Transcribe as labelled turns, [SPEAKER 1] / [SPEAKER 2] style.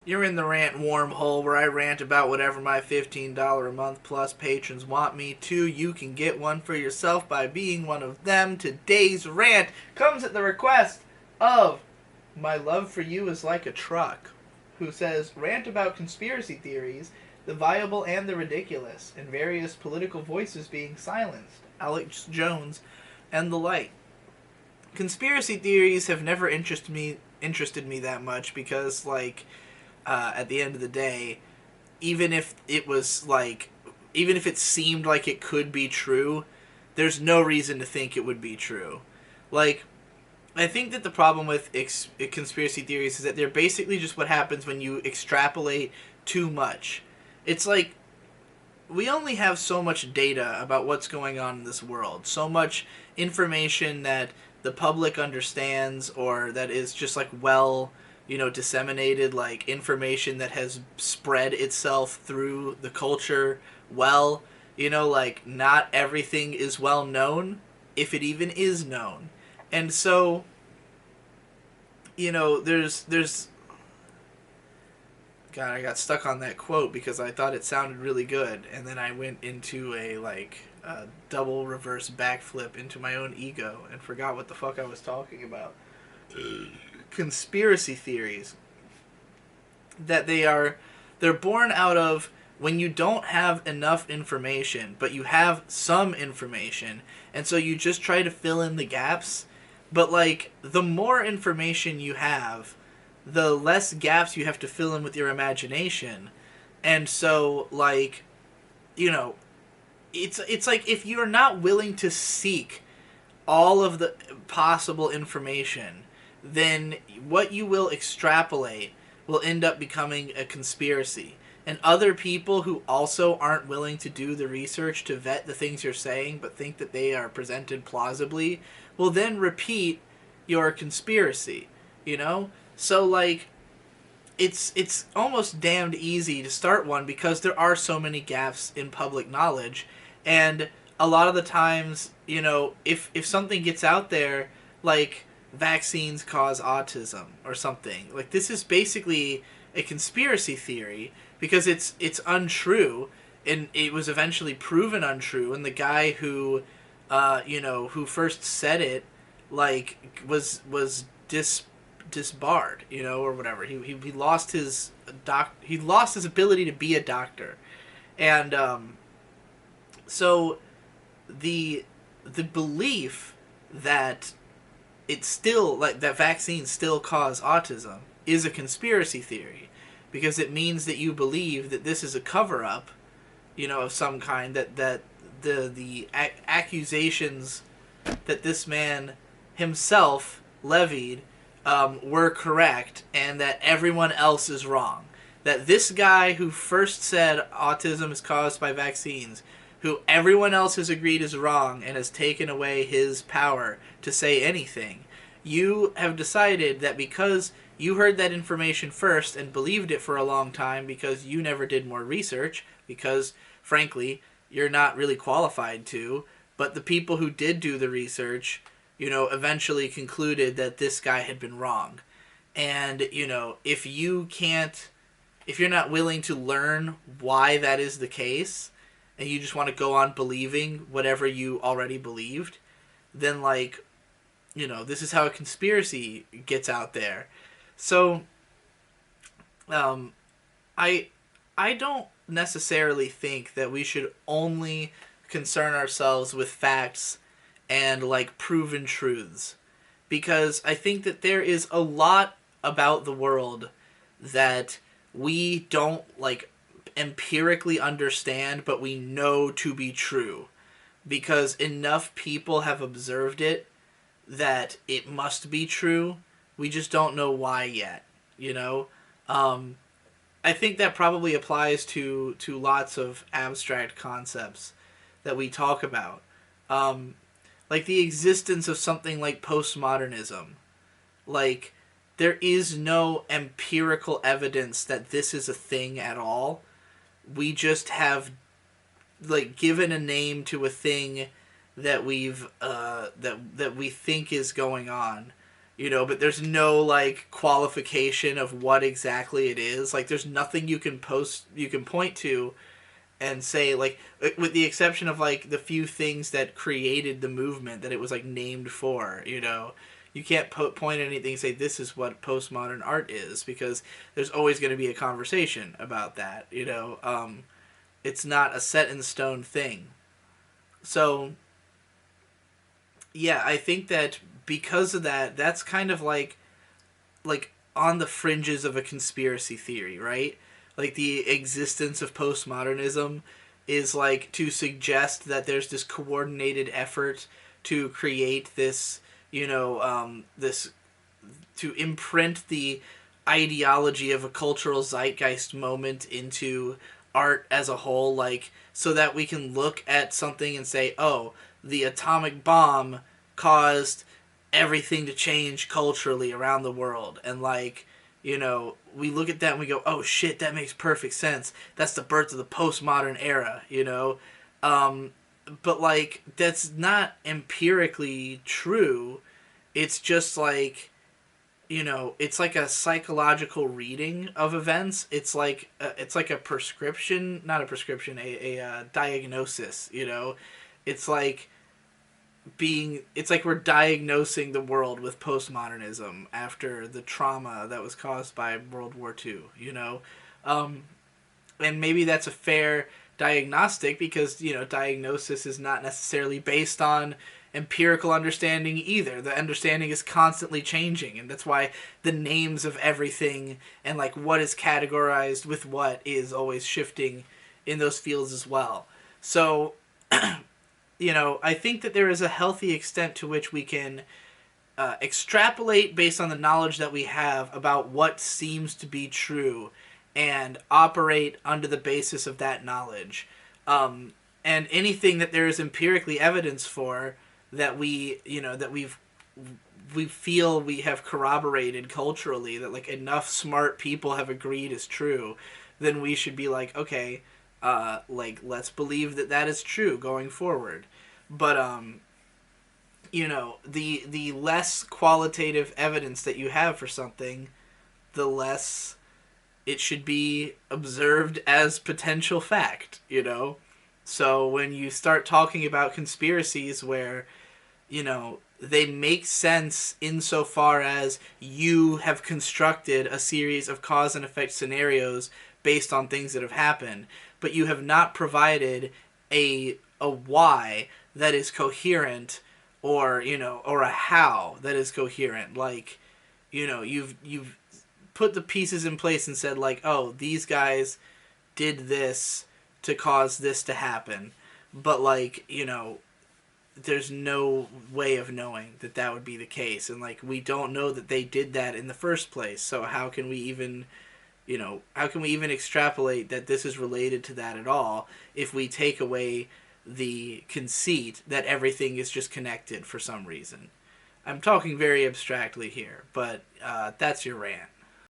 [SPEAKER 1] You're in the rant wormhole where I rant about whatever my $15 a month plus patrons want me to. You can get one for yourself by being one of them. Today's rant comes at the request of My Love for You is Like a Truck, who says, rant about conspiracy theories, the viable and the ridiculous, and various political voices being silenced. Alex Jones and the like. Conspiracy theories have never interested me that much because, like, at the end of the day, even if it was like, even if it seemed like it could be true, there's no reason to think it would be true. Like, I think that the problem with conspiracy theories is that they're basically just what happens when you extrapolate too much. It's like we only have so much data about what's going on in this world, so much information that the public understands or that is just like disseminated, like information that has spread itself through the culture well. Like not everything is well known, if it even is known. And so, there's God, I got stuck on that quote because I thought it sounded really good, and then I went into a double reverse backflip into my own ego and forgot what the fuck I was talking about. Conspiracy theories, that they're born out of when you don't have enough information, but you have some information, and so you just try to fill in the gaps. But like the more information you have, the less gaps you have to fill in with your imagination. And so, like, you know, it's like if you're not willing to seek all of the possible information, then what you will extrapolate will end up becoming a conspiracy. And other people who also aren't willing to do the research to vet the things you're saying but think that they are presented plausibly will then repeat your conspiracy, you know? So, like, it's almost damned easy to start one because there are so many gaps in public knowledge. And a lot of the times, if something gets out there, like vaccines cause autism or something, like this is basically a conspiracy theory because it's untrue, and it was eventually proven untrue, and the guy who who first said it, like, was disbarred, or whatever. He lost his he lost his ability to be a doctor. And so the belief that it's still like that vaccines still cause autism is a conspiracy theory, because it means that you believe that this is a cover up, of some kind, that the accusations that this man himself levied were correct, and that everyone else is wrong. That this guy who first said autism is caused by vaccines, who everyone else has agreed is wrong and has taken away his power to say anything, you have decided that because you heard that information first and believed it for a long time because you never did more research, because, frankly, you're not really qualified to, but the people who did do the research, eventually concluded that this guy had been wrong. And, if you're not willing to learn why that is the case, and you just want to go on believing whatever you already believed, then, like, this is how a conspiracy gets out there. So, I don't necessarily think that we should only concern ourselves with facts and, like, proven truths, because I think that there is a lot about the world that we don't, like, empirically understand, but we know to be true because enough people have observed it that it must be true. We just don't know why yet, I think that probably applies to lots of abstract concepts that we talk about. Like the existence of something like postmodernism. Like, there is no empirical evidence that this is a thing at all. We just have, like, given a name to a thing that we've that we think is going on, but there's no like qualification of what exactly it is. Like there's nothing you can point to and say, like, with the exception of like the few things that created the movement that it was like named for, you can't point at anything and say this is what postmodern art is, because there's always going to be a conversation about that. It's not a set in stone thing. So yeah, I think that because of that, that's kind of like on the fringes of a conspiracy theory, right? Like the existence of postmodernism is like to suggest that there's this coordinated effort to create this, this to imprint the ideology of a cultural zeitgeist moment into art as a whole, like so that we can look at something and say, oh, the atomic bomb caused everything to change culturally around the world. And like, we look at that and we go, oh shit, that makes perfect sense. That's the birth of the postmodern era. But like, that's not empirically true. It's just like, it's like a psychological reading of events. It's like a prescription, not a prescription, a diagnosis. It's like it's like we're diagnosing the world with postmodernism after the trauma that was caused by World War II. Um, and maybe that's a fair diagnostic because diagnosis is not necessarily based on empirical understanding either. The understanding is constantly changing, and that's why the names of everything and like what is categorized with what is always shifting in those fields as well. So I think that there is a healthy extent to which we can extrapolate based on the knowledge that we have about what seems to be true and operate under the basis of that knowledge. And anything that there is empirically evidence for that we feel we have corroborated culturally, that like enough smart people have agreed is true, then we should be like, okay, like let's believe that that is true going forward. But the less qualitative evidence that you have for something, the less it should be observed as potential fact. So when you start talking about conspiracies where they make sense insofar as you have constructed a series of cause and effect scenarios based on things that have happened, but you have not provided a why that is coherent, or or a how that is coherent. Like, you've put the pieces in place and said like, oh, these guys did this to cause this to happen, but like, there's no way of knowing that that would be the case, and like we don't know that they did that in the first place. So how can we even extrapolate that this is related to that at all if we take away the conceit that everything is just connected for some reason? I'm talking very abstractly here, but that's your rant.